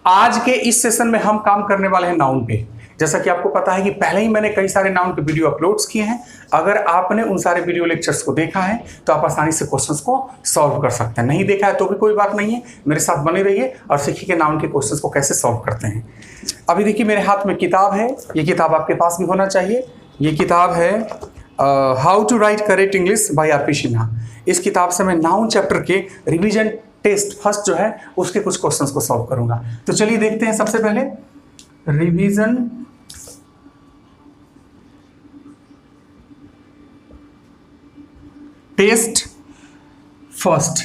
आज के इस सेशन में हम काम करने वाले हैं नाउन पे। जैसा कि आपको पता है कि पहले ही मैंने कई सारे नाउन पे वीडियो अपलोड्स किए हैं। अगर आपने उन सारे वीडियो लेक्चर्स को देखा है तो आप आसानी से क्वेश्चंस को सॉल्व कर सकते हैं। नहीं देखा है तो भी कोई बात नहीं है, मेरे साथ बने रहिए और सीखिए कि नाउन के क्वेश्चंस को कैसे सॉल्व करते हैं। अभी देखिए मेरे हाथ में किताब है, ये किताब आपके पास भी होना चाहिए। ये किताब है how to write correct English by R P. Sinha. इस किताब से मैं नाउन चैप्टर के रिवीजन टेस्ट फर्स्ट जो है उसके कुछ क्वेश्चंस को सॉल्व करूंगा। तो चलिए देखते हैं। सबसे पहले रिवीजन टेस्ट फर्स्ट,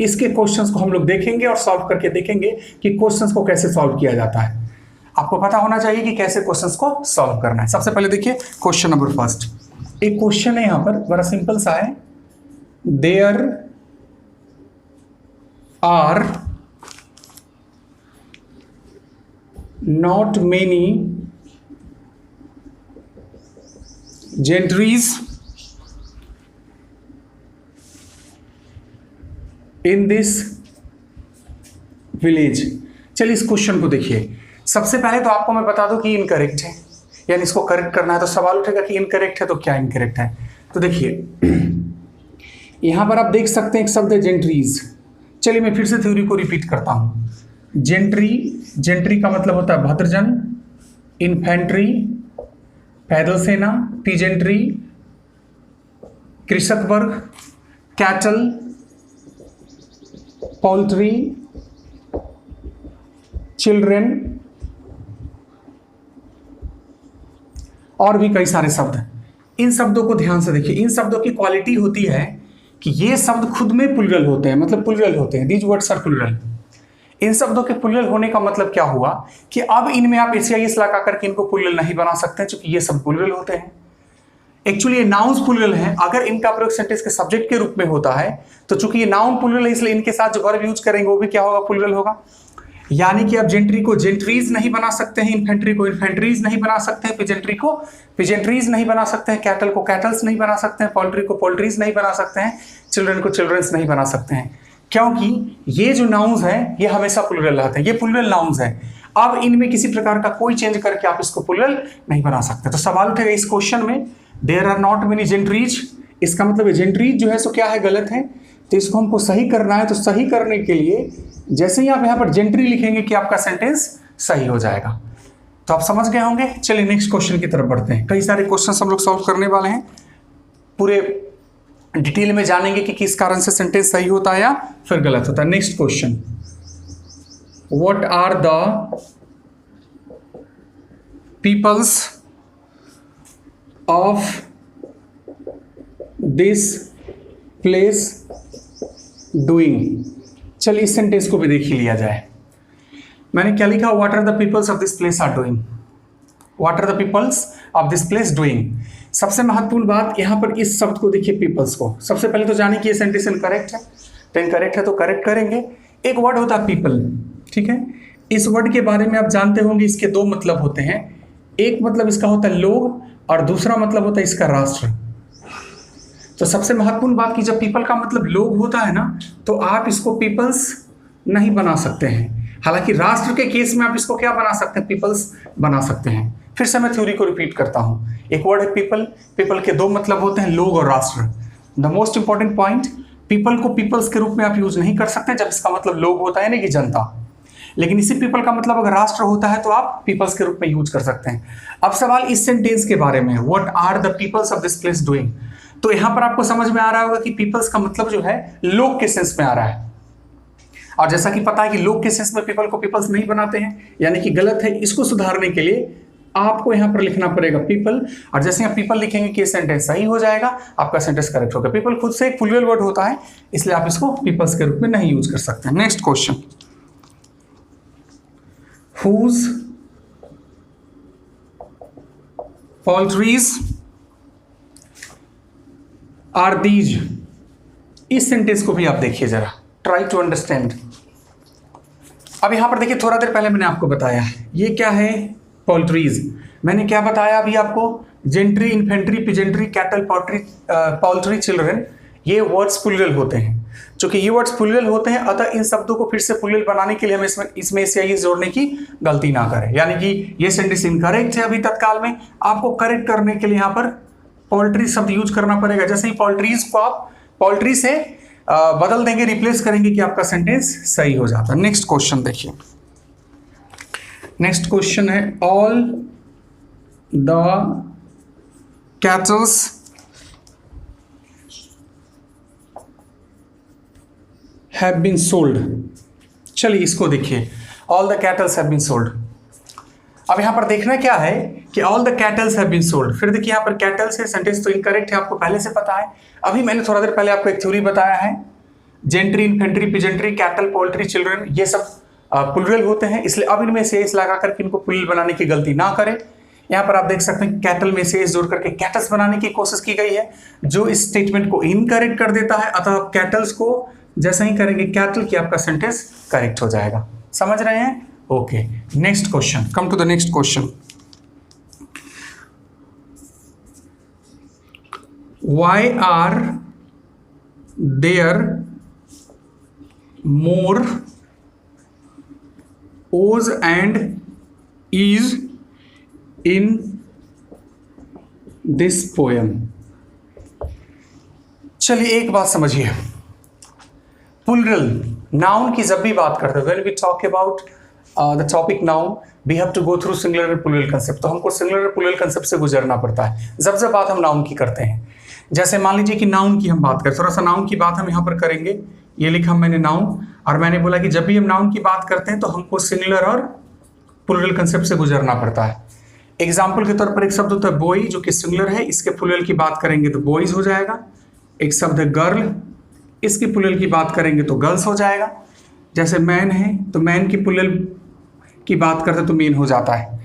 इसके क्वेश्चंस को हम लोग देखेंगे और सॉल्व करके देखेंगे कि क्वेश्चंस को कैसे सॉल्व किया जाता है। आपको पता होना चाहिए कि कैसे क्वेश्चंस को सॉल्व करना है। सबसे पहले देखिए क्वेश्चन नंबर फर्स्ट। एक क्वेश्चन है यहां पर, बड़ा सिंपल सा है। There are not many gentries in this village. चलिए इस क्वेश्चन को देखिए। सबसे पहले तो आपको मैं बता दूं कि इनकरेक्ट है, यानी इसको करेक्ट करना है। तो सवाल उठेगा कि इनकरेक्ट है तो क्या इनकरेक्ट है। तो देखिए यहां पर आप देख सकते हैं एक शब्द है जेंट्रीज। चलिए मैं फिर से थ्योरी को रिपीट करता हूं। जेंट्री का मतलब होता है भद्रजन, इन्फेंट्री पैदल सेना, पीजेंट्री कृषक वर्ग, कैटल पोल्ट्री, चिल्ड्रेन और भी कई सारे शब्द हैं। इन शब्दों को ध्यान से देखिए। इन शब्दों की क्वालिटी होती है कि ये शब्द खुद में प्लुरल होते हैं, मतलब प्लुरल होते हैं। These words are plural. इन शब्दों के प्लुरल होने का मतलब क्या हुआ कि अब इनमें आप एस लगा करके इनको प्लुरल नहीं बना सकते, क्योंकि ये सब प्लुरल होते हैं। एक्चुअली ये नाउन्स प्लुरल हैं। अगर इनका प्रयोग सेंटेंस के सब्जेक्ट के रूप में होता है तो चूंकि ये नाउन प्लुरल है इसलिए इनके साथ जो वर्ब यूज करेंगे वो भी क्या होगा, प्लुरल होगा। यानी कि आप जेंट्री को जेंट्रीज नहीं बना सकते हैं, इन्फेंट्री को इन्फेंट्रीज नहीं बना सकते हैं, पिजेंट्री को पिजेंट्रीज नहीं बना सकते हैं, कैटल को कैटल्स नहीं बना सकते हैं, पोल्ट्री को पोल्ट्रीज नहीं बना सकते हैं, चिल्ड्रन को चिल्ड्रंस नहीं बना सकते हैं, क्योंकि ये जो नाउन्स हैं ये हमेशा प्लुरल रहते हैं। ये प्लुरल नाउन्स हैं। अब इनमें किसी प्रकार का कोई चेंज करके आप इसको प्लुरल नहीं बना सकते। तो सवाल उठेगा इस क्वेश्चन में देयर आर नॉट मेनी जेंट्रीज, इसका मतलब जेंट्रीज जो है सो क्या है, गलत है। तो इसको हमको सही करना है। तो सही करने के लिए जैसे ही आप यहाँ पर जेंट्री लिखेंगे कि आपका सेंटेंस सही हो जाएगा। तो आप समझ गए होंगे। चलिए नेक्स्ट क्वेश्चन की तरफ बढ़ते हैं। कई सारे क्वेश्चन हम लोग सॉल्व करने वाले हैं। पूरे डिटेल में जानेंगे कि किस कारण से सेंटेंस सही होता है या फिर गलत होता है। Next question, what are the peoples of this place doing. चलिए इस सेंटेंस को भी देख ही लिया जाए। मैंने क्या लिखा, what are the peoples of this place are doing. What are the peoples of this place doing. सबसे महत्वपूर्ण बात यहां पर इस शब्द को देखिए, पीपल्स को। सबसे पहले तो जाने कि ये सेंटेंस इनकरेक्ट है। तो इनकरेक्ट है तो करेक्ट करेंगे। एक वर्ड होता है पीपल, ठीक है। इस वर्ड के बारे में आप जानते होंगे, इसके दो मतलब होते हैं। एक मतलब इसका होता है लोग और दूसरा मतलब होता है इसका राष्ट्र। तो सबसे महत्वपूर्ण बात कि जब पीपल का मतलब लोग होता है ना तो आप इसको पीपल्स नहीं बना सकते हैं। हालांकि राष्ट्र के केस में आप इसको क्या बना सकते हैं, पीपल्स बना सकते हैं। फिर से मैं थ्योरी को रिपीट करता हूं। एक वर्ड है पीपल, पीपल के दो मतलब होते हैं, लोग और राष्ट्र। The most important point, people को पीपल्स के रूप में आप यूज नहीं कर सकते जब इसका मतलब लोग होता है, यानी कि जनता। लेकिन इसी पीपल का मतलब अगर राष्ट्र होता है तो आप पीपल्स के रूप में यूज कर सकते हैं। अब सवाल इस सेंटेंस के बारे में, what are the peoples of this place doing. तो यहां पर आपको समझ में आ रहा होगा कि पीपल्स का मतलब जो है लोग के सेंस में आ रहा है। और जैसा कि पता है कि लोग के सेंस में पीपल को पीपल्स नहीं बनाते हैं, यानी कि गलत है। इसको सुधारने के लिए आपको यहां पर लिखना पड़ेगा पीपल, और जैसे आप पीपल लिखेंगे कि सेंटेंस सही हो जाएगा, आपका सेंटेंस करेक्ट होगा। पीपल खुद से एक प्लुरल वर्ड होता है, इसलिए आप इसको पीपल्स के रूप में नहीं यूज कर सकते। Next question, whose poultries are these। इस सेंटेंस को भी आप देखिए जरा, ट्राई टू अंडरस्टैंड। अब यहां पर देखिए, थोड़ा देर पहले मैंने आपको बताया ये क्या है, पोल्ट्रीज। मैंने क्या बताया अभी आपको, gentry, infantry, peasantry, cattle, poultry, children, ये वर्ड्स प्लुरल होते हैं। चूंकि ये वर्ड्स प्लूरल होते हैं, अतः इन शब्दों को फिर से प्लूरल बनाने के लिए हम इसमें से ये जोड़ने की गलती ना करें। यानी कि ये सेंटेंस इनकरेक्ट है अभी तत्काल में, आपको करेक्ट करने के लिए यहाँ पर पोल्ट्री शब्द यूज करना पड़ेगा। जैसे ही पोल्ट्रीज को आप पोल्ट्री से बदल देंगे, रिप्लेस करेंगे, कि आपका सेंटेंस सही हो जाता है। नेक्स्ट क्वेश्चन देखिए, नेक्स्ट क्वेश्चन है all the cattles have been sold. चलिए इसको देखिए, all the cattles have been sold. अब यहां पर देखना क्या है कि all the cattles have been sold, फिर देखिए यहां पर कैटल्स है, सेंटेंस तो इनकरेक्ट है, आपको पहले से पता है। अभी मैंने थोड़ा देर पहले आपको एक थ्योरी बताया है, gentry, infantry, peasantry, cattle, poultry, children, ये सब प्लूरल होते हैं, इसलिए अब इनमें से इस लगा करके इनको प्लूरल बनाने की गलती ना करें। यहाँ पर आप देख सकते हैं कैटल में से जोड़ करके कैटल्स बनाने की कोशिश की गई है, जो इस स्टेटमेंट को इनकरेक्ट कर देता है। अतः कैटल्स को जैसा ही करेंगे कैटल की, आपका सेंटेंस करेक्ट हो जाएगा। समझ रहे हैं? Okay, next question, come to the next question. Why are there more O's and E's in this poem? चलिए एक बात समझिए, प्लूरल नाउन की जब भी बात करते हैं, when we talk about the topic noun, we have to go through singular and plural concept। तो हमको singular और plural concept से गुजरना पड़ता है जब बात हम नाउन की करते हैं। जैसे मान लीजिए कि नाउन की हम बात करें, थोड़ा सा नाउन की बात हम यहाँ पर करेंगे। ये लिखा मैंने नाउन, और मैंने बोला कि जब भी हम नाउन की बात करते हैं तो हमको सिंगुलर और प्लूरल कंसेप्ट से गुजरना पड़ता है। एग्जाम्पल के तौर पर एक शब्द होता है बॉय, जो कि सिंगुलर है, इसके प्लूरल की बात करेंगे तो बॉयज हो जाएगा। एक शब्द है गर्ल, इसकी प्लूरल की बात करेंगे तो गर्ल्स हो जाएगा। जैसे मैन है तो मैन की प्लूरल की बात करते तो मेन हो जाता है।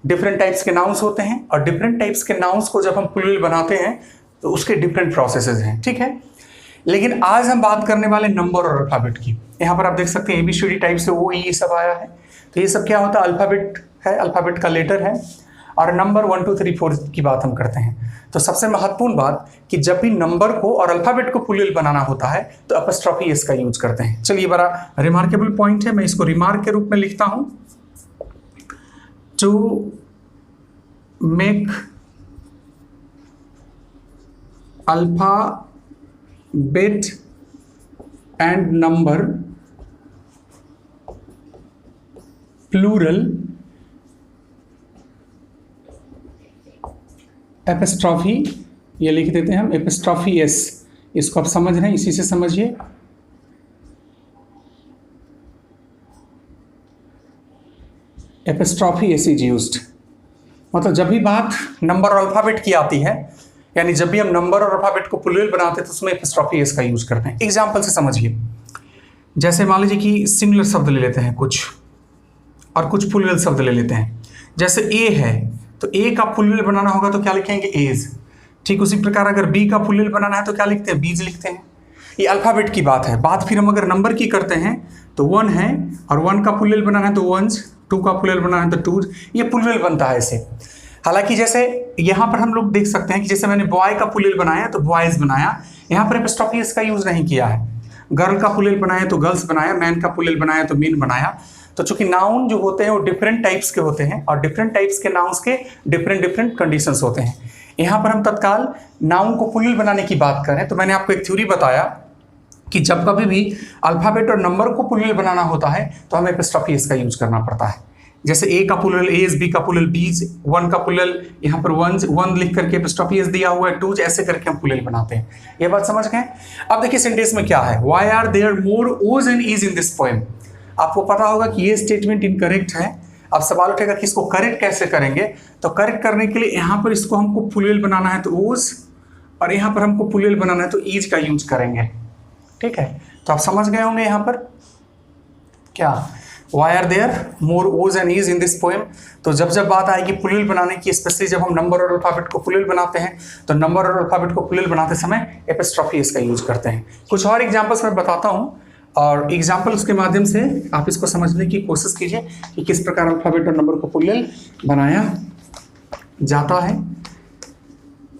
डिफरेंट टाइप्स के नाउन्स होते हैं, और डिफरेंट टाइप्स के नाउन्स को जब हम प्लूरल बनाते हैं तो उसके डिफरेंट प्रोसेसेस हैं, ठीक है। लेकिन आज हम बात करने वाले नंबर और अल्फाबेट की। यहाँ पर आप देख सकते हैं ABCD टाइप से वो ये सब आया है, तो ये सब क्या होता है, अल्फाबेट है, अल्फाबेट का लेटर है, और नंबर 1 2 3 4 की बात हम करते हैं। तो सबसे महत्वपूर्ण बात कि जब भी नंबर को और अल्फाबेट को प्लूरल बनाना होता है तो अपस्ट्रॉफी एस का यूज करते हैं। चलिए, बड़ा रिमार्केबल पॉइंट है, मैं इसको रिमार्क के रूप में लिखता हूं। To make alphabet and number plural, apostrophe, ये लिख देते हैं हम एपिस्ट्रॉफी एस। इसको आप समझ रहे हैं, इसी से समझिए। एपिस्ट्रॉफी एस इज यूज्ड, मतलब जब भी बात नंबर और अल्फाबेट की आती है, यानी जब भी हम नंबर और अल्फाबेट को प्लूरल बनाते हैं तो उसमें एपिस्ट्रॉफी एस का यूज करते हैं। एग्जाम्पल से समझिए, जैसे मान लीजिए कि सिंगुलर शब्द ले लेते हैं कुछ, और कुछ प्लूरल शब्द ले लेते हैं। जैसे ए है तो ए का प्लूरल बनाना होगा तो क्या लिखेंगे, एज। ठीक उसी प्रकार अगर बी का प्लूरल बनाना है तो क्या लिखते हैं, बीज लिखते हैं। ये अल्फाबेट की बात है। बात फिर हम अगर नंबर की करते हैं तो 1 है, और 1 का प्लूरल बनाना है तो वंस, 2 का प्लूरल बनाना है तो टूज, ये प्लूरल बनता है ऐसे। हालांकि जैसे यहाँ पर हम लोग देख सकते हैं कि जैसे मैंने बॉय का प्लूरल बनाया तो बॉयज बनाया, यहाँ पर एपिस्ट्रॉफी एस का यूज नहीं किया है। गर्ल का प्लूरल बनाया तो गर्ल्स बनाया, मैन का प्लूरल बनाया तो मेन बनाया। तो चूंकि नाउन जो होते हैं वो डिफरेंट टाइप्स के होते हैं, और डिफरेंट टाइप्स के नाउन्स के डिफरेंट कंडीशंस होते हैं। यहाँ पर हम तत्काल नाउन को प्लूरल बनाने की बात करें तो मैंने आपको एक थ्योरी बताया कि जब कभी भी अल्फाबेट और नंबर को प्लूरल बनाना होता है तो हमें एपिस्ट्रॉफी एस का यूज करना पड़ता है। जैसे ए का प्लूरल एज, बी का प्लूरल बीज, 1 का प्लूरल यहाँ पर वन लिख करके एपिस्ट्रॉफी एस दिया हुआ है, टूज, ऐसे करके हम प्लूरल बनाते हैं। ये बात समझ गए? अब देखिए सेंटेंस में क्या है, why are there more O's and E's in this poem. आपको पता होगा कि ये स्टेटमेंट इनकरेक्ट है। अब सवाल उठेगा कि इसको करेक्ट कैसे करेंगे, तो करेक्ट करने के लिए यहाँ पर इसको हमको प्लूरल बनाना है तो ओज, और यहाँ पर हमको प्लूरल बनाना है तो ईज का यूज करेंगे। ठीक है, तो आप समझ गए होंगे यहाँ पर क्या, Y are there more O's and E's in this poem. तो जब बात आएगी प्लूरल बनाने की, स्पेशली जब हम नंबर और अल्फाबेट को प्लूरल बनाते हैं तो नंबर और अल्फाबेट को प्लूरल बनाते समय एपिस्ट्रॉफी एस का यूज करते हैं। कुछ और एग्जाम्पल्स मैं बताता हूँ, और एग्जाम्पल्स के माध्यम से आप इसको समझने की कोशिश कीजिए कि किस प्रकार अल्फाबेट और नंबर को प्लूरल बनाया जाता है।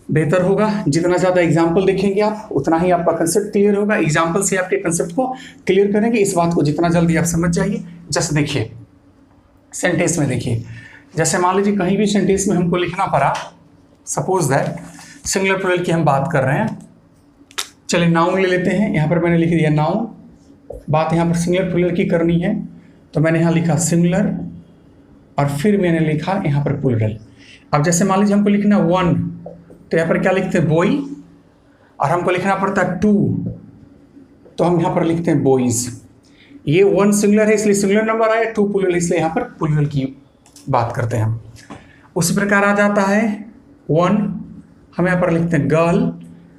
बेहतर होगा। जितना ज़्यादा एग्जाम्पल देखेंगे आप उतना ही आपका कंसेप्ट क्लियर होगा। एग्जाम्पल से आपके कंसेप्ट को क्लियर करेंगे। इस बात को जितना जल्दी आप समझ जाइए। जैसे देखिए सेंटेंस में देखिए, जैसे मान लीजिए कहीं भी सेंटेंस में हमको लिखना पड़ा, सपोज दैट सिंगुलर प्लूरल की हम बात कर रहे हैं। चलिए नाउन ले लेते हैं। यहाँ पर मैंने लिख दिया नाउन, बात यहाँ पर सिंगुलर प्लूरल की करनी है तो मैंने यहाँ लिखा सिंगुलर और फिर मैंने लिखा यहाँ पर प्लूरल। अब जैसे मान लीजिए हमको लिखना वन तो यहाँ पर क्या लिखते हैं बॉय, और हमको लिखना पड़ता है टू तो हम यहाँ पर लिखते हैं बॉयज। ये वन सिंगुलर है इसलिए सिंगुलर नंबर आया, टू प्लूरल इसलिए यहाँ पर प्लूरल की बात करते हैं हम। उसी प्रकार आ जाता है वन, हम यहाँ पर लिखते हैं गर्ल।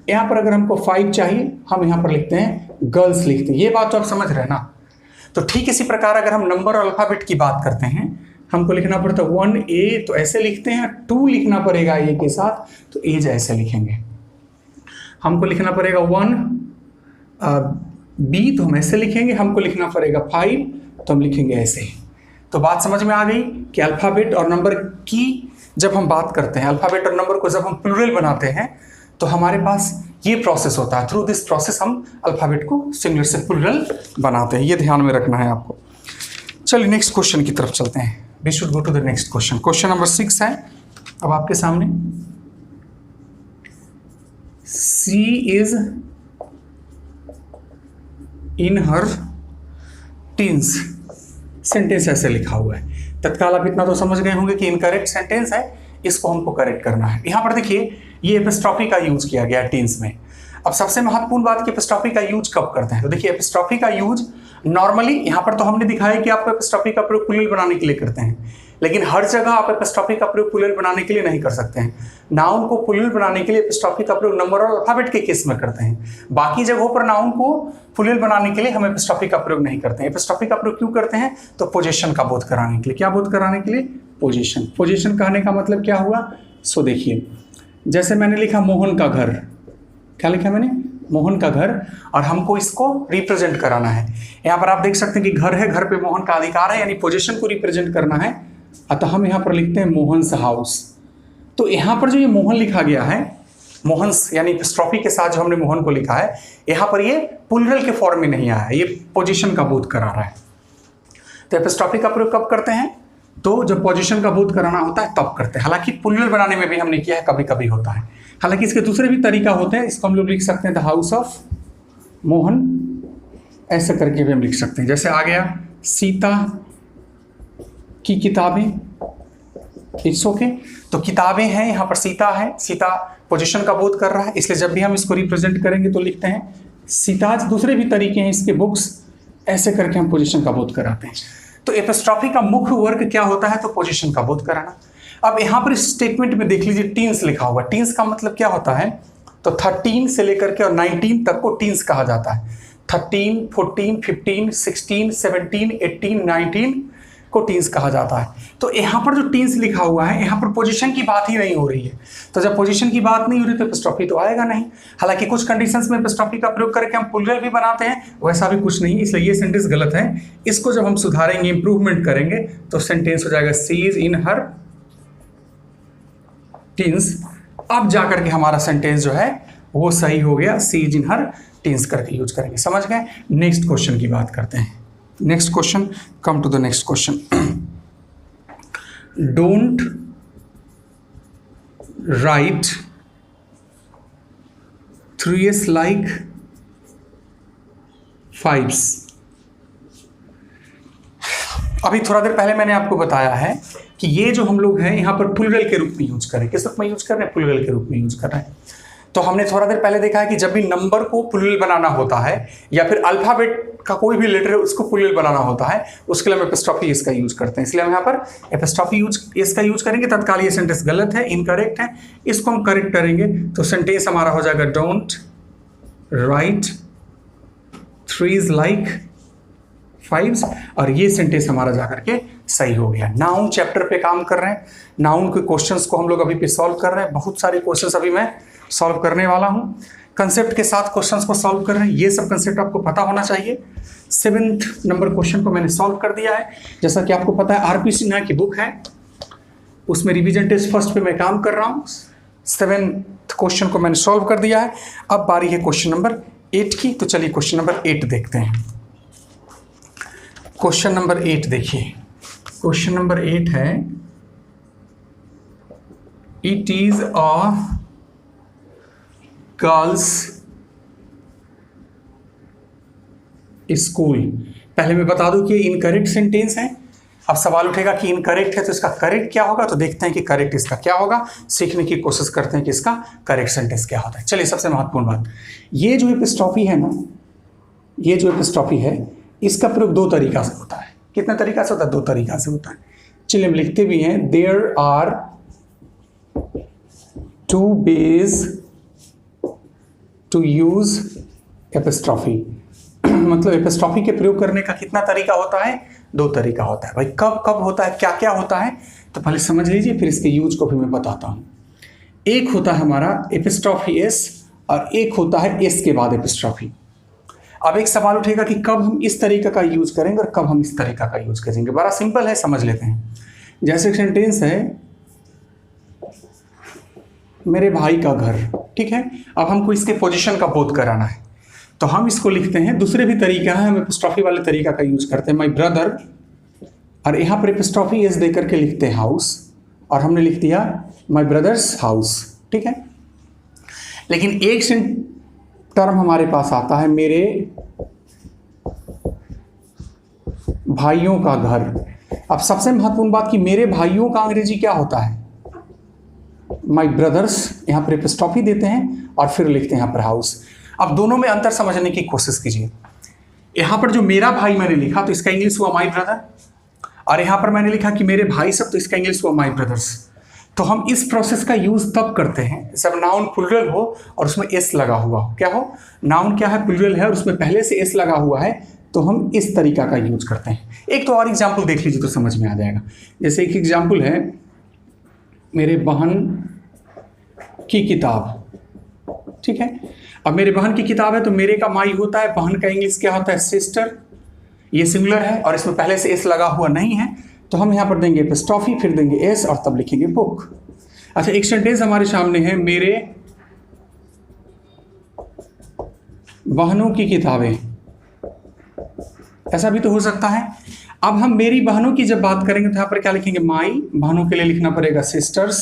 यहाँ पर अगर हमको 5 चाहिए हम यहाँ पर लिखते हैं गर्ल्स लिखते हैं। ये बात तो आप समझ रहे हैं ना। तो ठीक इसी प्रकार अगर हम नंबर और अल्फाबेट की बात करते हैं, हमको लिखना पड़ता है 1A तो ऐसे लिखते हैं, 2 लिखना पड़ेगा ए के साथ तो एज ऐसे लिखेंगे। हमको लिखना पड़ेगा 1B तो हम ऐसे लिखेंगे, हमको लिखना पड़ेगा 5 तो हम लिखेंगे ऐसे। तो बात समझ में आ गई कि अल्फाबेट और नंबर की जब हम बात करते हैं, अल्फाबेट और नंबर को जब हम प्लूरल बनाते हैं तो हमारे पास ये प्रोसेस होता है। थ्रू दिस प्रोसेस हम अल्फाबेट को सिंगुलर से प्लूरल बनाते हैं। ये ध्यान में रखना है आपको। चलिए नेक्स्ट क्वेश्चन की तरफ चलते हैं। We should go to the next question. Question number 6 है अब आपके सामने। She is in her teens. Sentence ऐसे लिखा हुआ है। तत्काल आप इतना तो समझ गए होंगे कि इनकरेक्ट सेंटेंस है, इसको हमको करेक्ट करना है। यहां पर देखिए ये एपिस्ट्रॉफी का यूज किया गया टीन्स में। अब सबसे महत्वपूर्ण बात कि एपिस्ट्रॉफी का यूज कब करते हैं, तो देखिए एपिस्ट्रॉफी का यूज नॉर्मली यहाँ पर तो हमने दिखाया कि आपको एपिस्ट्रॉफी का प्रयोग प्लूरल बनाने के लिए करते हैं, लेकिन हर जगह आप एपिस्ट्रॉफी का प्रयोग प्लूरल बनाने के लिए नहीं कर सकते हैं। नाउन को प्लूरल बनाने के लिए एपिस्ट्रॉफी का प्रयोग नंबर और अल्फाबेट के केस में करते हैं। बाकी जगहों पर नाउन को प्लूरल बनाने के लिए हम एपिस्ट्रॉफी का प्रयोग नहीं करते हैं। एपिस्ट्रॉफी का प्रयोग क्यों करते हैं, तो पोजीशन का बोध कराने के लिए। क्या बोध कराने के लिए, पोजीशन। पोजीशन कहने का मतलब क्या हुआ, सो देखिए जैसे मैंने लिखा मोहन का घर, क्या लिखा मैंने, मोहन का घर, और हमको इसको रिप्रेजेंट कराना है। यहाँ पर आप देख सकते हैं कि घर है, घर पे मोहन का अधिकार है, यानी पोजीशन को रिप्रेजेंट करना है। अतः हम यहाँ पर लिखते हैं मोहन्स हाउस। तो यहाँ पर जो ये मोहन लिखा गया है, मोहन्स यानी एपिस्ट्रॉफी के साथ जो हमने मोहन को लिखा है, यहाँ पर ये प्लूरल के फॉर्म में नहीं आया है, ये पोजीशन का बोध करा रहा है। तो एपिस्ट्रॉफी का प्रयोग कब करते हैं, तो जब पोजीशन का बोध कराना होता है तब करते हैं। हालांकि प्लूरल बनाने में भी हमने किया है, कभी कभी होता है। हालांकि इसके दूसरे भी तरीका होते हैं। इसको हम लोग लिख सकते हैं द हाउस ऑफ मोहन, ऐसे करके भी हम लिख सकते हैं। जैसे आ गया सीता की किताबें, इट्स ओके। तो किताबें हैं, यहाँ पर सीता है, सीता पोजीशन का बोध कर रहा है, इसलिए जब भी हम इसको रिप्रेजेंट करेंगे तो लिखते हैं सीताज। दूसरे भी तरीके हैं इसके, बुक्स, ऐसे करके हम पोजीशन का बोध कराते हैं। तो एपिस्ट्रॉफी का मुख्य वर्ग क्या होता है, तो पोजीशन का बोध कराना। अब यहाँ पर इस स्टेटमेंट में देख लीजिए टीन्स लिखा हुआ। टीन्स का मतलब क्या होता है, तो 13 से लेकर के और 19 तक को टीन्स कहा जाता है। 13, 14, 15, 16, 17, 18, 19 को टीन्स कहा जाता है। तो यहाँ पर जो टीन्स लिखा हुआ है, यहाँ पर पोजीशन की बात ही नहीं हो रही है। तो जब पोजीशन की बात नहीं हो रही तो एपिस्ट्रॉफी तो आएगा नहीं। हालांकि कुछ कंडीशंस में एपिस्ट्रॉफी का प्रयोग करके हम प्लूरल भी बनाते हैं, वैसा भी कुछ नहीं, इसलिए ये सेंटेंस गलत है। इसको जब हम सुधारेंगे, इंप्रूवमेंट करेंगे, तो सेंटेंस हो जाएगा she is in her teens. अब जाकर के हमारा सेंटेंस जो है वो सही हो गया, she is in her teens करके यूज करेंगे। समझ गए। नेक्स्ट क्वेश्चन की बात करते हैं। Next question, come to the next question. Don't write 3s like 5s। अभी थोड़ा देर पहले मैंने आपको बताया है कि ये जो हम लोग हैं यहाँ पर प्लूरल के रूप में यूज करें। किस रूप में यूज कर रहे हैं, प्लूरल के रूप में यूज कर रहे हैं। तो हमने थोड़ा देर पहले देखा है कि जब भी नंबर को प्लूरल बनाना होता है या फिर अल्फाबेट का कोई भी लेटर है उसको प्लूरल बनाना होता है, उसके लिए हम एपिस्ट्रॉफी इसका यूज करते हैं। इसलिए हम यहाँ पर एपिस्ट्रॉफी इसका यूज करेंगे। तत्काल ये सेंटेंस गलत है, इनकरेक्ट है, इसको हम करेक्ट करेंगे तो सेंटेंस हमारा हो जाएगा don't write 3s like 5s, और ये सेंटेंस हमारा जाकर के सही हो गया। नाउन चैप्टर पे काम कर रहे हैं, नाउन के क्वेश्चंस को हम लोग अभी पे सॉल्व कर रहे हैं। बहुत सारे क्वेश्चंस अभी मैं सॉल्व करने वाला हूं। कंसेप्ट के साथ क्वेश्चंस को सॉल्व कर रहे हैं, ये सब कंसेप्ट आपको पता होना चाहिए। 7th नंबर क्वेश्चन को मैंने सॉल्व कर दिया है। जैसा कि आपको पता है आरपी सिन्हा की बुक है, उसमें रिवीजन टेस्ट फर्स्ट पे मैं काम कर रहा हूँ। 7th क्वेश्चन को मैंने सॉल्व कर दिया है। अब बारी है क्वेश्चन नंबर 8 की, तो चलिए क्वेश्चन नंबर 8 देखते हैं। क्वेश्चन नंबर 8 देखिए, क्वेश्चन नंबर 8 है, it is a girls school. पहले मैं बता दूं कि ये इनकरेक्ट सेंटेंस है। अब सवाल उठेगा कि इनकरेक्ट है तो इसका करेक्ट क्या होगा, तो देखते हैं कि करेक्ट इसका क्या होगा, सीखने की कोशिश करते हैं कि इसका करेक्ट सेंटेंस क्या होता है। चलिए, सबसे महत्वपूर्ण बात, ये जो एपिस्ट्रॉफी है ना, ये जो एपिस्ट्रॉफी है, इसका प्रयोग दो तरीका से होता है। कितने तरीका से होता है? दो तरीका से होता है। चलिए हम लिखते भी हैं, there are two ways to use apostrophe. मतलब एपिस्ट्रॉफी के प्रयोग करने का कितना तरीका होता है? दो तरीका होता है। भाई कब कब होता है, क्या क्या होता है, तो पहले समझ लीजिए, फिर इसके यूज को भी मैं बताता हूं। एक होता है हमारा एपिस्ट्रॉफी एस, और एक होता है एस के बाद एपिस्ट्रॉफी। अब एक सवाल उठेगा कि कब हम इस तरीका का यूज करेंगे और कब हम इस तरीका का यूज करेंगे। बड़ा सिंपल है, समझ लेते हैं। जैसे सेंटेंस है, मेरे भाई का घर, ठीक है। अब हमको इसके पोजीशन का बोध कराना है, तो हम इसको लिखते हैं, दूसरे भी तरीका है, हम एपिस्ट्रॉफी वाले तरीका का यूज करते हैं, माई ब्रदर, और यहाँ पर एपिस्ट्रॉफी एस देकर के लिखते हैं हाउस, और हमने लिख दिया माई ब्रदर्स हाउस, ठीक है। लेकिन एक टर्म हमारे पास आता है, मेरे भाइयों का घर। अब सबसे महत्वपूर्ण बात कि मेरे भाइयों का अंग्रेजी क्या होता है? माई ब्रदर्स। यहाँ पर एपिस्ट्रॉफी देते हैं और फिर लिखते हैं यहाँ पर हाउस। अब दोनों में अंतर समझने की कोशिश कीजिए। यहाँ पर जो मेरा भाई मैंने लिखा, तो इसका इंग्लिश हुआ माई ब्रदर, और यहाँ पर मैंने लिखा कि मेरे भाई सब, तो इसका इंग्लिश हुआ माई ब्रदर्स। तो हम इस प्रोसेस का यूज तब करते हैं जब नाउन प्लूरल हो और उसमें एस लगा हुआ हो। क्या हो? नाउन क्या है? प्लूरल है और उसमें पहले से एस लगा हुआ है, तो हम इस तरीका का यूज करते हैं। एक तो और एग्जाम्पल देख लीजिए तो समझ में आ जाएगा। जैसे एक एग्जाम्पल है, मेरे बहन की किताब, ठीक है। अब मेरे बहन की किताब है, तो मेरे का माई होता है, बहन का इंग्लिश क्या होता है? सिस्टर। ये सिंगुलर है और इसमें पहले से एस लगा हुआ नहीं है, तो हम यहाँ पर देंगे एपिस्ट्रॉफी, फिर देंगे एस और तब लिखेंगे बुक। अच्छा, एक सेंटेंस हमारे सामने है, मेरे बहनों की किताबें। ऐसा भी तो हो सकता है। अब हम मेरी बहनों की जब बात करेंगे तो यहाँ पर क्या लिखेंगे? माई। बहनों के लिए लिखना पड़ेगा सिस्टर्स,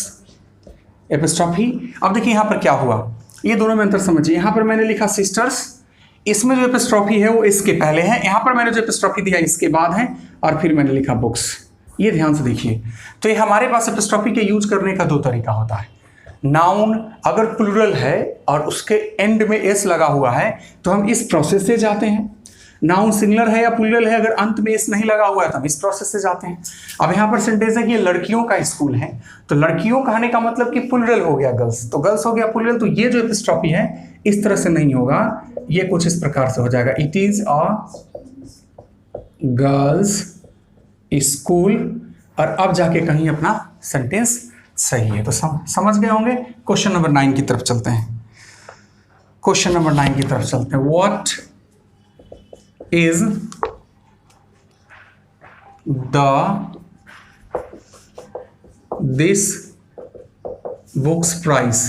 एपिस्ट्रॉफी। अब देखिए यहाँ पर क्या हुआ, ये दोनों में अंतर समझिए। यहाँ पर मैंने लिखा सिस्टर्स, इसमें जो एपिस्ट्रॉफी है वो इसके पहले है, यहाँ पर मैंने जो एपिस्ट्रॉफी दिया इसके बाद है, और फिर मैंने लिखा बुक्स। ये ध्यान से देखिए। तो ये हमारे पास एपिस्ट्रॉफी के यूज करने का दो तरीका होता है। नाउन अगर प्लूरल है और उसके एंड में एस लगा हुआ है, तो हम इस प्रोसेस से जाते हैं। नाउन सिंगुलर है या प्लूरल है, अगर अंत में एस नहीं लगा हुआ है तो हम इस प्रोसेस से जाते हैं। अब यहाँ पर सेंटेंस है कि ये लड़कियों का स्कूल है, तो लड़कियों कहने का मतलब कि प्लूरल हो गया गर्ल्स, तो गर्ल्स हो गया प्लूरल, तो ये जो एपिस्ट्रॉफी है इस तरह से नहीं होगा, ये कुछ इस प्रकार से हो जाएगा, it is a girls school, और अब जाके कहीं अपना सेंटेंस सही है। तो समझ गए होंगे। क्वेश्चन नंबर 9 की तरफ चलते हैं। क्वेश्चन नंबर 9 की तरफ चलते हैं। What is this books price?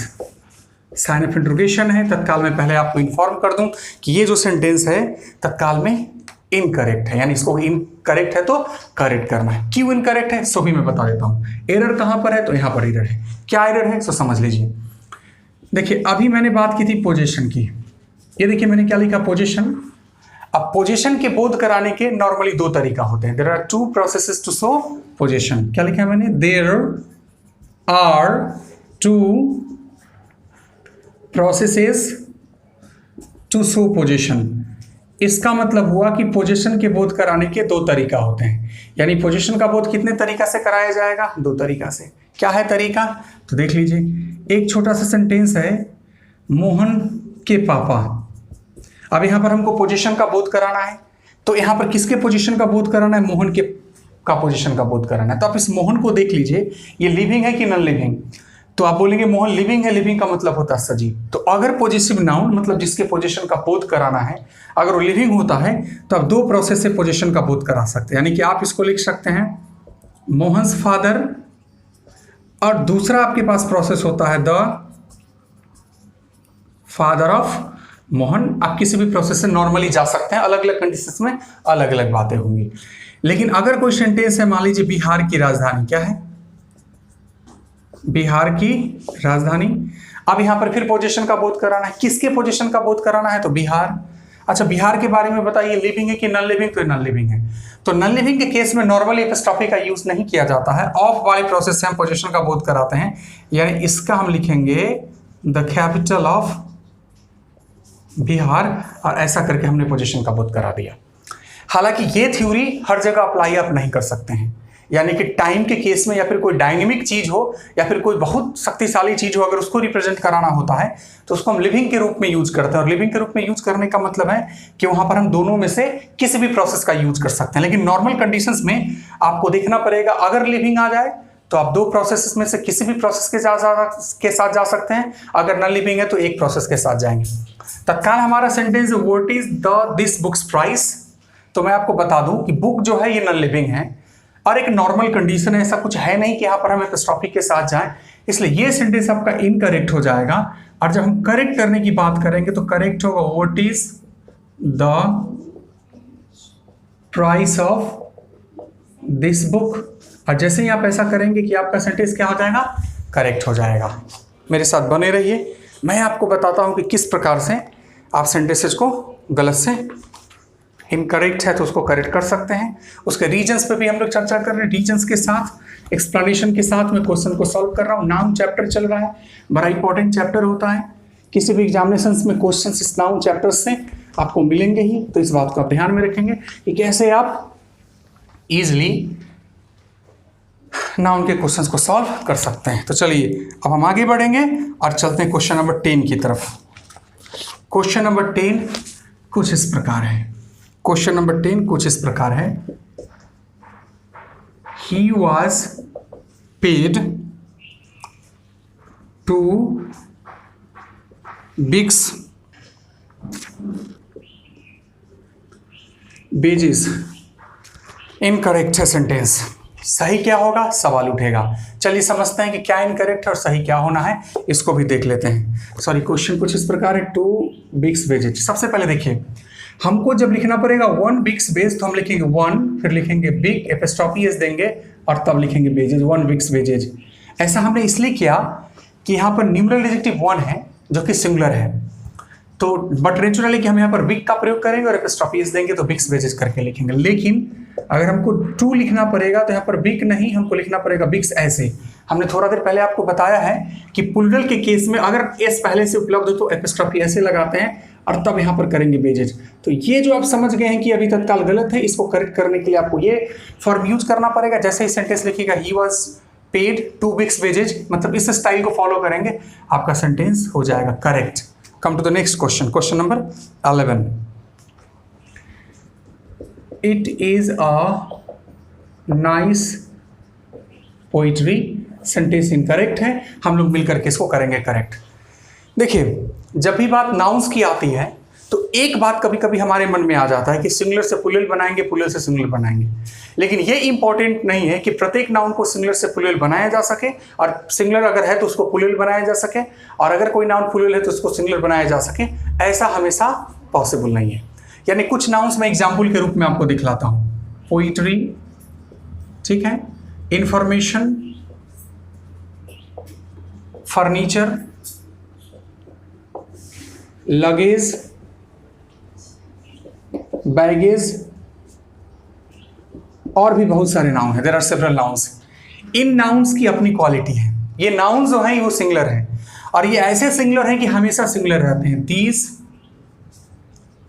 Sign of interrogation है। तत्काल में पहले आपको इन्फॉर्म कर दूं कि ये जो सेंटेंस है तत्काल में इनकरेक्ट है, यानी इसको इनकरेक्ट है तो करेक्ट करना है। क्यों इनकरेक्ट है सो भी मैं बता देता हूं। एरर कहां पर है? तो यहां पर एरर है। क्या एरर है सो समझ लीजिए। देखिए, अभी मैंने बात की थी पोजीशन की। ये देखिए मैंने क्या लिखा? पोजीशन। अब पोजीशन के बोध कराने के नॉर्मली दो तरीका होते हैं। There are two processes to show position. क्या लिखा है मैंने? There are two processes to show position. इसका मतलब हुआ कि पोजीशन के बोध कराने के दो तरीका होते हैं। यानी पोजीशन का बोध कितने तरीका से कराया जाएगा? दो तरीका से। क्या है तरीका? तो देख लीजिए। एक छोटा सा सेंटेंस है, मोहन के पापा। अब यहाँ पर हमको पोजीशन का बोध कराना है, तो यहाँ पर किसके पोजीशन का बोध कराना है? मोहन के का पोजीशन का बोध कराना है। तो आप इस मोहन को देख लीजिए, ये लिविंग है कि नॉन लिविंग? तो आप बोलेंगे मोहन लिविंग है, लिविंग का मतलब होता है सजीव। तो अगर पॉजिटिव नाउन मतलब जिसके पोजीशन का बोध कराना है अगर वो लिविंग होता है तो आप दो प्रोसेस से पोजीशन का बोध करा सकते हैं। यानी कि आप इसको लिख सकते हैं मोहन्स फादर, और दूसरा आपके पास प्रोसेस होता है द फादर ऑफ मोहन। आप किसी भी प्रोसेस से नॉर्मली जा सकते हैं, अलग अलग कंडीशंस में अलग अलग बातें होंगी। लेकिन अगर कोई सेंटेंस है, मान लीजिए बिहार की राजधानी क्या है, बिहार की राजधानी। अब यहां पर फिर पोजीशन का बोध कराना है, किसके पोजीशन का बोध कराना है, तो बिहार। अच्छा, बिहार के बारे में बताइए, लिविंग है कि नॉन लिविंग, तो नॉन लिविंग है। तो नॉन लिविंग के केस में नॉर्मली एपिस्ट्रॉफी का यूज नहीं किया जाता है, ऑफ वाले प्रोसेस से हम पोजीशन का बोध कराते हैं, यानी इसका हम लिखेंगे द कैपिटल ऑफ बिहार, और ऐसा करके हमने पोजीशन का बोध करा दिया। हालांकि ये थ्योरी हर जगह अप्लाई आप नहीं कर सकते हैं, यानी कि टाइम के केस में या फिर कोई डायनेमिक चीज हो या फिर कोई बहुत शक्तिशाली चीज हो, अगर उसको रिप्रेजेंट कराना होता है तो उसको हम लिविंग के रूप में यूज करते हैं। और लिविंग के रूप में यूज करने का मतलब है कि वहां पर हम दोनों में से किसी भी प्रोसेस का यूज कर सकते हैं। लेकिन नॉर्मल कंडीशंस में आपको देखना पड़ेगा, अगर लिविंग आ जाए तो आप दो प्रोसेस में से किसी भी प्रोसेस के साथ जा सकते हैं, अगर नॉन लिविंग है तो एक प्रोसेस के साथ जाएंगे। तत्काल हमारा sentence what is this books price. तो मैं आपको बता दूं कि बुक जो है ये नॉन लिविंग है और एक नॉर्मल कंडीशन है, ऐसा कुछ है नहीं कि यहां पर हम एपिस्ट्रॉफी के साथ जाएं, इसलिए ये सेंटेंस आपका इनकरेक्ट हो जाएगा। और जब हम करेक्ट करने की बात करेंगे तो करेक्ट होगा what is the price of this book. और जैसे ही आप ऐसा करेंगे कि आपका सेंटेंस क्या हो जाएगा, करेक्ट हो जाएगा। मेरे साथ बने रहिए, मैं आपको बताता हूं कि किस प्रकार से आप सेंटेंसेस को गलत से, इनकरेक्ट है तो उसको करेक्ट कर सकते हैं। उसके रीजंस पे भी हम लोग चर्चा कर रहे हैं, रीजंस के साथ एक्सप्लेनेशन के साथ मैं क्वेश्चन को सॉल्व कर रहा हूँ। नाउन चैप्टर चल रहा है, बड़ा इंपॉर्टेंट चैप्टर होता है, किसी भी एग्जामिनेशंस में क्वेश्चन इस नाउन चैप्टर से आपको मिलेंगे ही, तो इस बात को आप ध्यान में रखेंगे कि कैसे आप इजिली नाउन के क्वेश्चंस को सॉल्व कर सकते हैं। तो चलिए अब हम आगे बढ़ेंगे और चलते हैं क्वेश्चन नंबर 10 की तरफ। क्वेश्चन नंबर 10 कुछ इस प्रकार है, क्वेश्चन नंबर 10 कुछ इस प्रकार है, he was paid to bigs wages। Incorrect है सेंटेंस, सही क्या होगा, सवाल उठेगा। चलिए समझते हैं कि क्या इनकरेक्ट है और सही क्या होना है, इसको भी देख लेते हैं। सॉरी, क्वेश्चन कुछ इस प्रकार है, टू बिग्स वेजेज। सबसे पहले देखिए, हमको जब लिखना पड़ेगा वन बिग्स वेज तो हम लिखेंगे वन, फिर लिखेंगे बिग, एपिस्ट्रॉफी एस देंगे और तब लिखेंगे वेजेज, वन बिग्स वेजेज। ऐसा हमने इसलिए किया कि यहाँ पर न्यूमरल एडजेक्टिव वन है जो कि सिंगुलर है, तो बट नेचुरली कि हम यहाँ पर बिग का प्रयोग करेंगे और एपिस्ट्रॉफी एस देंगे तो बिग्स वेजेज करके लिखेंगे। लेकिन अगर हमको टू लिखना पड़ेगा तो यहाँ पर बिग नहीं, हमको लिखना पड़ेगा बिग्स ऐसे। हमने थोड़ा देर पहले आपको बताया है कि प्लूरल के केस में अगर एस पहले से उपलब्ध हो तो एपिस्ट्रॉफी ऐसे लगाते हैं और तब यहाँ पर करेंगे वेजेज। तो ये जो आप समझ गए हैं कि अभी तत्काल गलत है, इसको करेक्ट करने के लिए आपको ये फॉर्म यूज करना पड़ेगा। जैसे ही सेंटेंस लिखिएगा he was paid too bigs wages, मतलब इस स्टाइल को फॉलो करेंगे, आपका सेंटेंस हो जाएगा correct. Come to the next question, question number 11। It is a nice poetry. Sentence incorrect है, हम लोग मिलकर के इसको करेंगे करेक्ट। देखिए, जब भी बात नाउन्स की आती है तो एक बात कभी कभी हमारे मन में आ जाता है कि सिंगुलर से प्लूरल बनाएंगे, प्लूरल से सिंगुलर बनाएंगे। लेकिन ये इंपॉर्टेंट नहीं है कि प्रत्येक नाउन को सिंगुलर से प्लूरल बनाया जा सके, और सिंगुलर अगर है तो उसको प्लूरल बनाया जा सके, और अगर कोई नाउन प्लूरल है तो उसको सिंगुलर बनाया जा सके। ऐसा हमेशा पॉसिबल नहीं है। यानी कुछ नाउन्स मैं एग्जाम्पल के रूप में आपको दिखलाता हूँ। पोइट्री, ठीक है, इंफॉर्मेशन, फर्नीचर, लगेज, बैगेज, और भी बहुत सारे नाउन हैं। There are several nouns. इन नाउन्स की अपनी क्वालिटी है। ये नाउन्स जो हैं वो सिंगुलर हैं, और ये ऐसे सिंगुलर हैं कि हमेशा सिंगुलर रहते हैं। दीज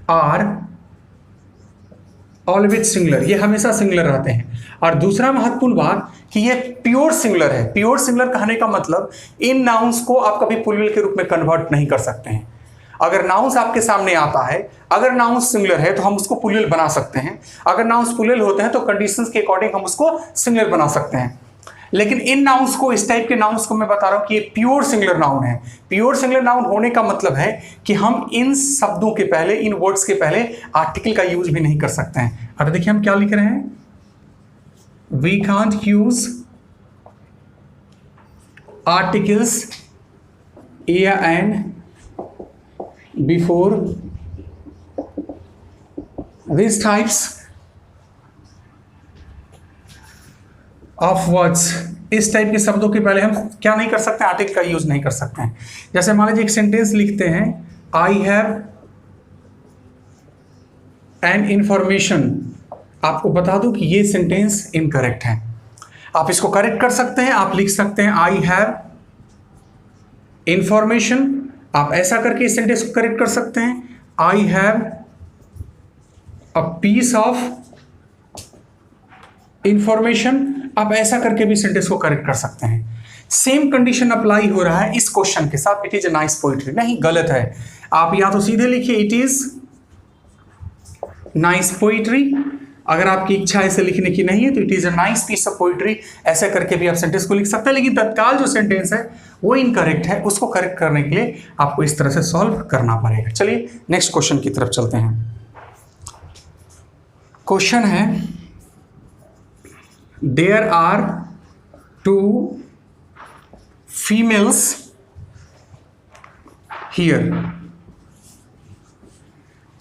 आर ऑलवेज सिंगुलर, ये हमेशा सिंगुलर रहते हैं। और दूसरा महत्वपूर्ण बात कि ये प्योर सिंगुलर है। प्योर सिंगुलर कहने का मतलब इन नाउन्स को आप कभी प्लूरल के रूप में कन्वर्ट नहीं कर सकते हैं। अगर नाउन्स आपके सामने आता है, अगर नाउन्स सिंगुलर है तो हम उसको प्लूरल बना सकते हैं, अगर नाउन्स प्लूरल होते हैं तो कंडीशंस के अकॉर्डिंग हम उसको सिंगुलर बना सकते हैं। लेकिन इन नाउन्स को, इस टाइप के नाउन्स को मैं बता रहा हूं कि ये प्योर सिंगुलर नाउन है। प्योर सिंगुलर नाउन होने का मतलब है कि हम इन शब्दों के पहले, इन वर्ड्स के पहले आर्टिकल का यूज भी नहीं कर सकते हैं। अब देखिए हम क्या लिख रहे हैं, we can't use articles a and before these types of words, इस टाइप के शब्दों के पहले हम क्या नहीं कर सकते, आर्टिकल का यूज नहीं कर सकते हैं। जैसे मान लीजिए एक सेंटेंस लिखते हैं, आई हैव एन इंफॉर्मेशन। आपको बता दूं कि ये सेंटेंस इनकरेक्ट है। आप इसको करेक्ट कर सकते हैं, आप लिख सकते हैं आई हैव इंफॉर्मेशन। आप ऐसा करके इस सेंटेंस को करेक्ट कर सकते हैं, I have a piece of information. आप ऐसा करके भी सेंटेंस को करेक्ट कर सकते हैं। सेम कंडीशन अप्लाई हो रहा है इस क्वेश्चन के साथ, it is a nice poetry. नहीं, गलत है। आप या तो सीधे लिखिए इट इज नाइस पोइट्री, अगर आपकी इच्छा ऐसे लिखने की नहीं है तो it is a nice piece of poetry, ऐसे करके भी आप सेंटेंस को लिख सकते हैं। लेकिन तत्काल जो सेंटेंस है वो इनकरेक्ट है, उसको करेक्ट करने के लिए आपको इस तरह से सॉल्व करना पड़ेगा। चलिए नेक्स्ट क्वेश्चन की तरफ चलते हैं। क्वेश्चन है, देयर आर 2 फीमेल्स हियर।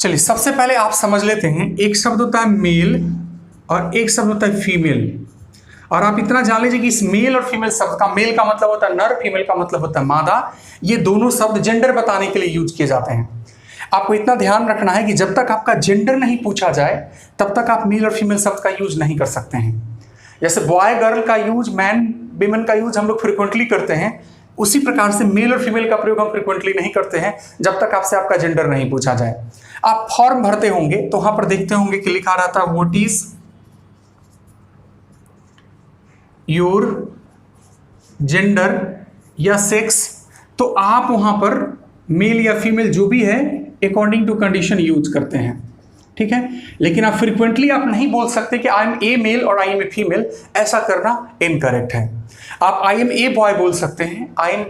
चलिए सबसे पहले आप समझ लेते हैं, एक शब्द होता है मेल और एक शब्द होता है फीमेल। और आप इतना जान लीजिए कि इस मेल और फीमेल शब्द का, मेल का मतलब होता है नर, फीमेल का मतलब होता है मादा। ये दोनों शब्द जेंडर बताने के लिए यूज किए जाते हैं। आपको इतना ध्यान रखना है कि जब तक आपका जेंडर नहीं पूछा जाए तब तक आप मेल और फीमेल शब्द का यूज नहीं कर सकते हैं। जैसे बॉय गर्ल का यूज, मैन विमेन का यूज हम लोग फ्रिक्वेंटली करते हैं, उसी प्रकार से मेल और फीमेल का प्रयोग हम फ्रिक्वेंटली नहीं करते हैं जब तक आपसे आपका जेंडर नहीं पूछा जाए। आप फॉर्म भरते होंगे तो वहां पर देखते होंगे कि लिखा रहता है व्हाट इज योर जेंडर या सेक्स। तो आप वहां पर मेल या फीमेल जो भी है अकॉर्डिंग टू कंडीशन यूज करते हैं, ठीक है। लेकिन आप फ्रिक्वेंटली आप नहीं बोल सकते कि आई एम ए मेल और आई एम ए फीमेल, ऐसा करना इनकरेक्ट है। आप आई एम ए बॉय बोल सकते हैं, आई एम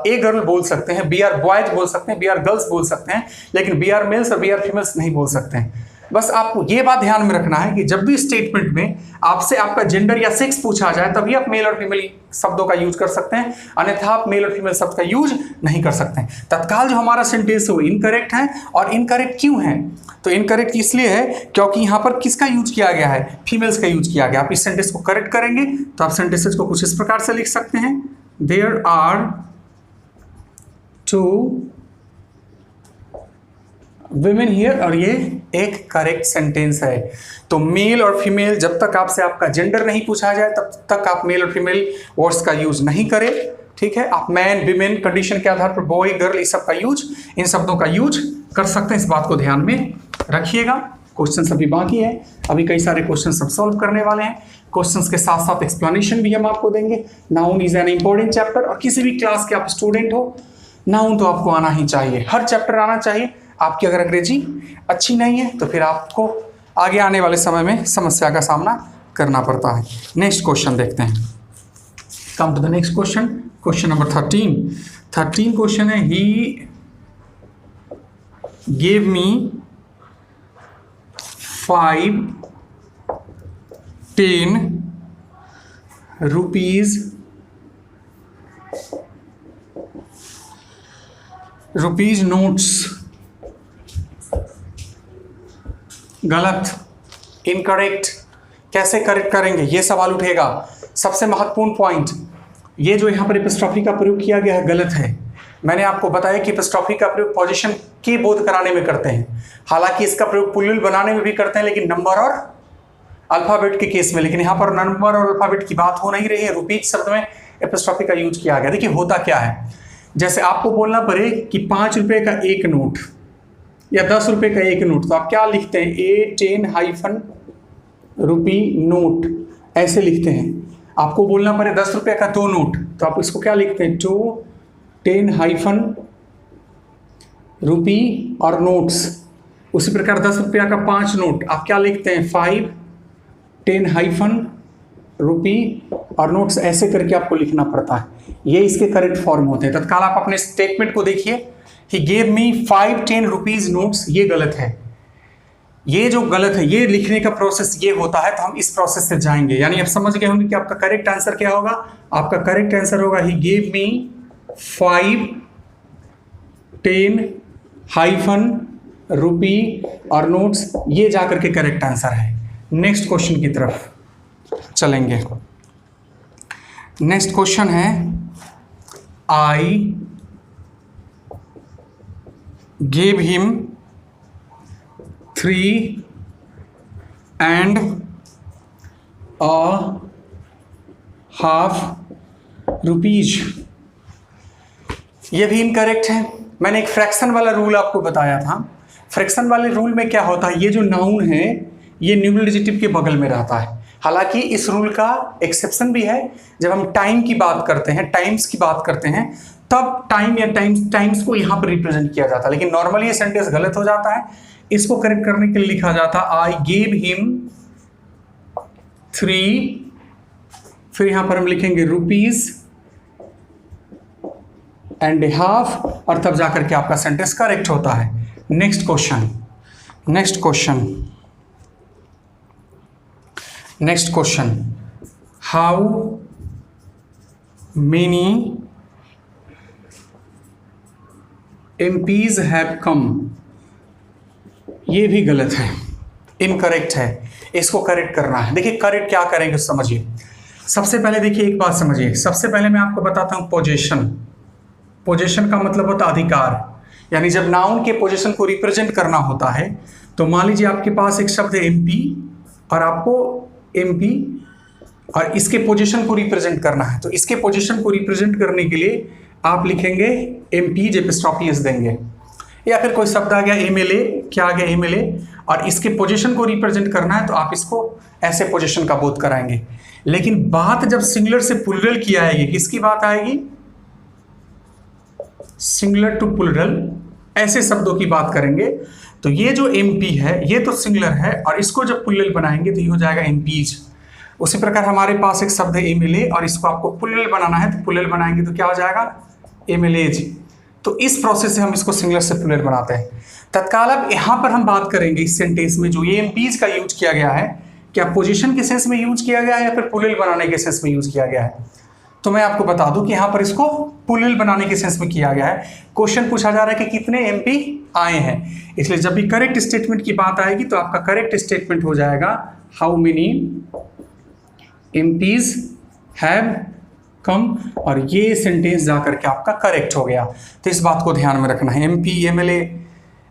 ए गर्ल बोल सकते हैं, बी आर बॉयज बोल सकते हैं, बी आर गर्ल्स बोल सकते हैं, लेकिन बी आर मेल्स और बी आर फीमेल्स नहीं बोल सकते हैं। बस आपको ये बात ध्यान में रखना है कि जब भी स्टेटमेंट में आपसे आपका जेंडर या सेक्स पूछा जाए तभी आप मेल और फीमेल शब्दों का यूज कर सकते हैं, अन्यथा आप मेल और फीमेल शब्द का यूज नहीं कर सकते हैं। तत्काल जो हमारा सेंटेंस है वो इनकरेक्ट है। और इनकरेक्ट क्यों है? तो इनकरेक्ट इसलिए है क्योंकि यहाँ पर किसका यूज किया गया है, फीमेल्स का यूज किया गया। आप इस सेंटेंस को करेक्ट करेंगे तो आप सेंटेंसेस को कुछ इस प्रकार से लिख सकते हैं, देयर आर 2 विमेन हियर, और ये एक करेक्ट सेंटेंस है। तो मेल और फीमेल, जब तक आपसे आपका जेंडर नहीं पूछा जाए तब तक आप मेल और फीमेल वर्ड्स का यूज नहीं करें, ठीक है। आप मैन विमेन कंडीशन के आधार पर बॉय गर्ल इस सब का यूज, इन शब्दों का यूज कर सकते हैं। इस बात को ध्यान में रखिएगा। क्वेश्चन अभी बाकी है, अभी कई सारे क्वेश्चन सब सॉल्व करने वाले हैं। क्वेश्चंस के साथ साथ एक्सप्लेनेशन भी हम आपको देंगे। Noun is an important chapter, और किसी भी क्लास के आप स्टूडेंट हो, नाउन तो आपको आना ही चाहिए, हर चैप्टर आना चाहिए। आपकी अगर अंग्रेजी अच्छी नहीं है तो फिर आपको आगे आने वाले समय में समस्या का सामना करना पड़ता है। नेक्स्ट क्वेश्चन देखते हैं। Come to the next question, question number 13 question है, he gave me 5 10 rupees notes. गलत, इनकरेक्ट। कैसे करेक्ट करेंगे, ये सवाल उठेगा। सबसे महत्वपूर्ण पॉइंट, ये जो यहाँ पर एपिस्ट्रॉफी का प्रयोग किया गया है गलत है। मैंने आपको बताया कि एपिस्ट्रॉफी का प्रयोग पोजीशन के बोध कराने में करते हैं, हालांकि इसका प्रयोग पुल्लिंग बनाने में भी करते हैं, लेकिन नंबर और अल्फाबेट के केस में। लेकिन यहाँ पर नंबर और अल्फाबेट की बात हो नहीं रही है, रुपीज शब्द में एपिस्ट्रॉफी का यूज किया गया। देखिए होता क्या है, जैसे आपको बोलना पड़े कि 5 रुपए का एक नोट या 10 रुपए का एक नोट, तो आप क्या लिखते हैं, A10 रुपी नोट, ऐसे लिखते हैं। आपको बोलना पड़े 10 रुपए का 2 नोट, तो आप इसको क्या लिखते हैं, 210 रुपी और नोट्स। उसी प्रकार 10 रुपया का 5 नोट, आप क्या लिखते हैं, 510 रुपी और नोट्स, ऐसे करके आपको लिखना पड़ता है। ये इसके करेक्ट फॉर्म होते हैं। तत्काल आप अपने स्टेटमेंट को देखिए, ही गेव मी 5-10 रुपीज नोट्स, ये गलत है। ये जो गलत है, ये लिखने का प्रोसेस ये होता है, तो हम इस प्रोसेस से जाएंगे। यानी आप समझ गए होंगे कि आपका करेक्ट आंसर क्या होगा। आपका करेक्ट आंसर होगा, ही गेव मी 5-10 हाइफन, रुपी और नोट्स, ये जाकर के करेक्ट आंसर है। नेक्स्ट क्वेश्चन की तरफ चलेंगे। नेक्स्ट क्वेश्चन है I gave him 3 and ½ rupees. ये भी इनकरेक्ट है। मैंने एक फ्रैक्शन वाला रूल आपको बताया था। फ्रैक्शन वाले रूल में क्या होता है, ये जो नाउन है ये न्यूमरल के बगल में रहता है। हालांकि इस रूल का एक्सेप्शन भी है, जब हम टाइम की बात करते हैं, टाइम्स की बात करते हैं, तब टाइम या टाइम्स को यहाँ पर रिप्रेजेंट किया जाता है। लेकिन नॉर्मली ये सेंटेंस गलत हो जाता है, इसको करेक्ट करने के लिए लिखा जाता आई गेव हिम 3, फिर यहां पर हम लिखेंगे ₹1.5 और तब जाकर के आपका सेंटेंस करेक्ट होता है। Next question, how many MPs have come. ये भी गलत है, इनकरेक्ट है, इसको करेक्ट करना है। देखिए करेक्ट क्या करेंगे समझिए। सबसे पहले देखिए एक बात समझिए, सबसे पहले मैं आपको बताता हूं पोजीशन का मतलब होता है अधिकार। यानी जब नाउन के पोजीशन को रिप्रेजेंट करना होता है, तो मान लीजिए आपके पास एक शब्द है MP और आपको MP और इसके पोजीशन को रिप्रेजेंट करना है, तो इसके पोजीशन को रिप्रेजेंट करने के लिए आप लिखेंगे MP जब एपॉस्ट्रोफी देंगे, या फिर कोई शब्द आ गया MLA, क्या आ गया MLA, और इसके पोजीशन को रिप्रेजेंट करना है तो आप इसको ऐसे पोजीशन का बोध कराएंगे। लेकिन बात जब सिंगुलर से प्लूरल की आएगी, किसकी बात आएगी, सिंगुलर टू प्लूरल, ऐसे शब्दों की बात करेंगे। तो ये जो MP है ये तो सिंगुलर है, और इसको जब प्लूरल बनाएंगे तो ये हो जाएगा MPs। उसी प्रकार हमारे पास एक शब्द है MLA और इसको आपको प्लूरल बनाना है, तो प्लूरल बनाएंगे तो क्या हो जाएगा MLAs। तो इस प्रोसेस से हम इसको सिंगुलर से प्लूरल बनाते हैं। तत्काल अब यहाँ पर हम बात करेंगे इस सेंटेंस में जो ये MPs का यूज किया गया है, क्या पोजीशन के सेंस में यूज किया गया है या फिर प्लूरल बनाने के सेंस में यूज किया गया है। तो मैं आपको बता दूं कि यहाँ पर इसको प्लूरल बनाने के सेंस में किया गया है। क्वेश्चन पूछा जा रहा है कि कितने MP आए हैं, इसलिए जब भी करेक्ट स्टेटमेंट की बात आएगी तो आपका करेक्ट स्टेटमेंट हो जाएगा how many MPs have come, और ये सेंटेंस जाकर के आपका करेक्ट हो गया। तो इस बात को ध्यान में रखना है। MP MLA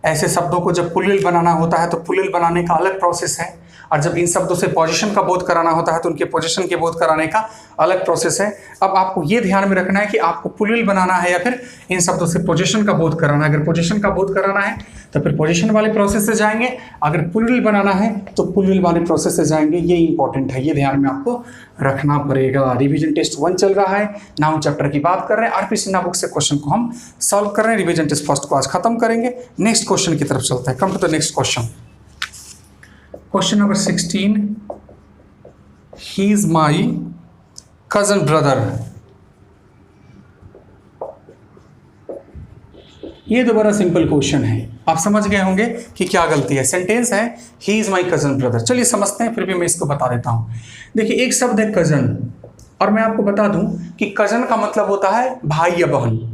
ऐसे शब्दों को जब प्लूरल बनाना होता है तो प्लूरल बनाने का अलग प्रोसेस है, और जब इन शब्दों से पोजीशन का बोध कराना होता है तो उनके पोजीशन के बोध कराने का अलग प्रोसेस है। अब आपको ये ध्यान में रखना है कि आपको प्लूरल बनाना है या फिर इन शब्दों से पोजीशन का बोध कराना है। अगर पोजीशन का बोध कराना है तो फिर पोजीशन वाले प्रोसेस से जाएंगे, अगर प्लूरल बनाना है तो प्लूरल वाले प्रोसेस से जाएंगे। ये इंपॉर्टेंट है, ये ध्यान में आपको रखना पड़ेगा। रिवीजन टेस्ट 1 चल रहा है, नाउन चैप्टर की बात कर रहे हैं, RP सिन्हा बुक से क्वेश्चन को हम सॉल्व कर रहे हैं। रिवीजन टेस्ट फर्स्ट को आज खत्म करेंगे, नेक्स्ट क्वेश्चन की तरफ चलते हैं। Come to the next question. Question number 16. He is my cousin brother. ये तो बड़ा सिंपल क्वेश्चन है, आप समझ गए होंगे कि क्या गलती है। सेंटेंस है he is my cousin brother. चलिए समझते हैं, फिर भी मैं इसको बता देता हूं। देखिए एक शब्द है कजन, और मैं आपको बता दूं कि कजन का मतलब होता है भाई या बहन।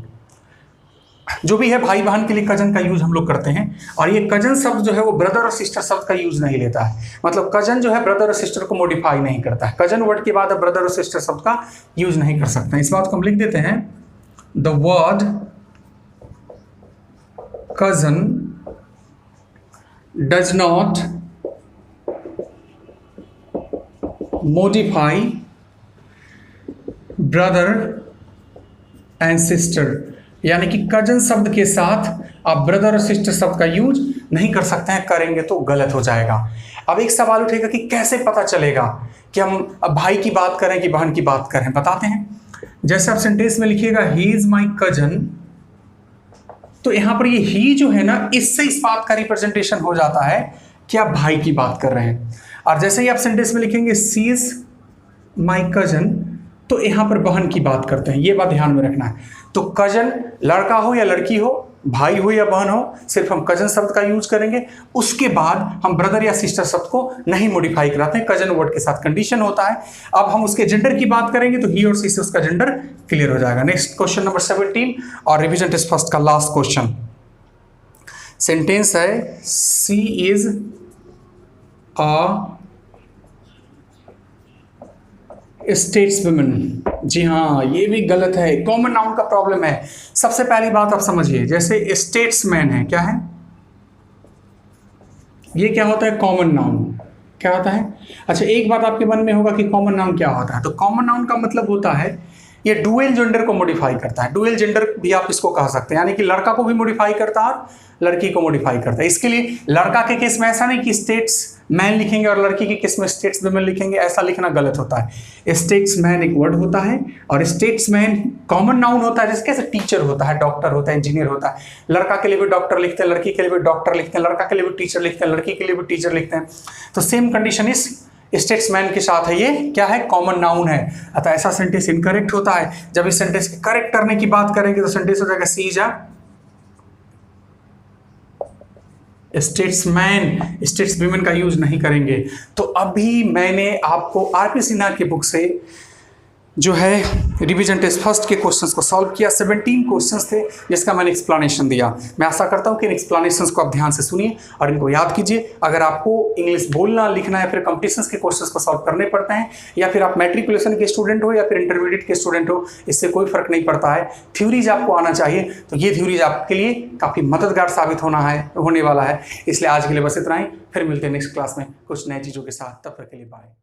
जो भी है भाई बहन के लिए कजन का यूज हम लोग करते हैं, और ये कजन शब्द जो है वो ब्रदर और सिस्टर शब्द का यूज नहीं लेता है। मतलब कजन जो है ब्रदर और सिस्टर को मॉडिफाई नहीं करता है। कजन वर्ड के बाद अब ब्रदर और सिस्टर शब्द का यूज नहीं कर सकते हैं। इस बात को हम लिख देते हैं, the word cousin does not modify brother and sister. यानी कि कजन शब्द के साथ आप ब्रदर और सिस्टर शब्द का यूज नहीं कर सकते हैं, करेंगे तो गलत हो जाएगा। अब एक सवाल उठेगा कि कैसे पता चलेगा कि हम अब भाई की बात करें कि बहन की बात करें। बताते हैं, जैसे आप सेंटेंस में लिखिएगा ही इज माई कजन, तो यहां पर ये ही जो है ना, इससे इस बात का रिप्रेजेंटेशन हो जाता है कि आप भाई की बात कर रहे हैं। और जैसे ही आप सेंटेंस में लिखेंगे सी इज माई कजन, तो यहां पर बहन की बात करते हैं। ये बात ध्यान में रखना है। तो कजन लड़का हो या लड़की हो, भाई हो या बहन हो, सिर्फ हम कजन शब्द का यूज करेंगे। उसके बाद हम ब्रदर या सिस्टर शब्द को नहीं मॉडिफाई कराते हैं। कजन वर्ड के साथ कंडीशन होता है। अब हम उसके जेंडर की बात करेंगे तो ही और सी से उसका जेंडर क्लियर हो जाएगा। नेक्स्ट क्वेश्चन नंबर 17 और रिवीजन टेस्ट फर्स्ट का लास्ट क्वेश्चन। सेंटेंस है सी इज अ स्टेट्स वुमन। जी हाँ, ये भी गलत है, कॉमन नाउन का प्रॉब्लम है। सबसे पहली बात आप समझिए, जैसे स्टेट्समैन है, क्या है ये, क्या होता है कॉमन नाउन, क्या होता है। अच्छा, एक बात आपके मन में होगा कि कॉमन नाउन क्या होता है, तो कॉमन नाउन का मतलब होता है ये डुअल जेंडर को मॉडिफाई करता है। डुअल जेंडर भी आप इसको कह सकते हैं, यानी कि लड़का को भी मॉडिफाई करता है और लड़की को मॉडिफाई करता है। इसके लिए लड़का के केस में ऐसा नहीं कि स्टेट्स मैन लिखेंगे और लड़की के केस में स्टेट्स वुमेन लिखेंगे, ऐसा लिखना गलत होता है। स्टेट्स मैन एक वर्ड होता है और स्टेट्स मैन कॉमन नाउन होता है, जैसे कैसे टीचर होता है, डॉक्टर होता है, इंजीनियर होता है। लड़का के लिए भी डॉक्टर लिखते हैं, लड़की के लिए भी डॉक्टर लिखते हैं, लड़का के लिए भी टीचर लिखते हैं, लड़की के लिए भी टीचर लिखते हैं। तो सेम कंडीशन इस स्टेट्समैन के साथ है, ये क्या है कॉमन नाउन है। अतः ऐसा सेंटेंस इनकरेक्ट होता है। जब इस सेंटेंस के करेक्ट करने की बात करेंगे तो सेंटेंस हो जाएगा she is a statesman. Stateswomen का यूज नहीं करेंगे। तो अभी मैंने आपको आरपी सिन्हा की बुक से जो है रिवीजन टेस्ट फर्स्ट के क्वेश्चंस को सॉल्व किया। 17 क्वेश्चंस थे जिसका मैंने एक्सप्लेनेशन दिया। मैं आशा करता हूं कि इन एक्सप्लेनेशंस को आप ध्यान से सुनिए और इनको याद कीजिए। अगर आपको इंग्लिश बोलना लिखना या फिर कॉम्पिटिशन्स के क्वेश्चंस को सॉल्व करने पड़ते हैं, या फिर आप मैट्रिकुलेशन के स्टूडेंट हो या फिर इंटरमीडिएट के स्टूडेंट हो, इससे कोई फर्क नहीं पड़ता है। थ्योरीज आपको आना चाहिए, तो ये थ्योरीज आपके लिए काफ़ी मददगार साबित होने वाला है। इसलिए आज के लिए बस इतना ही, फिर मिलते हैं नेक्स्ट क्लास में कुछ नई चीज़ों के साथ। तब तक के लिए बाय।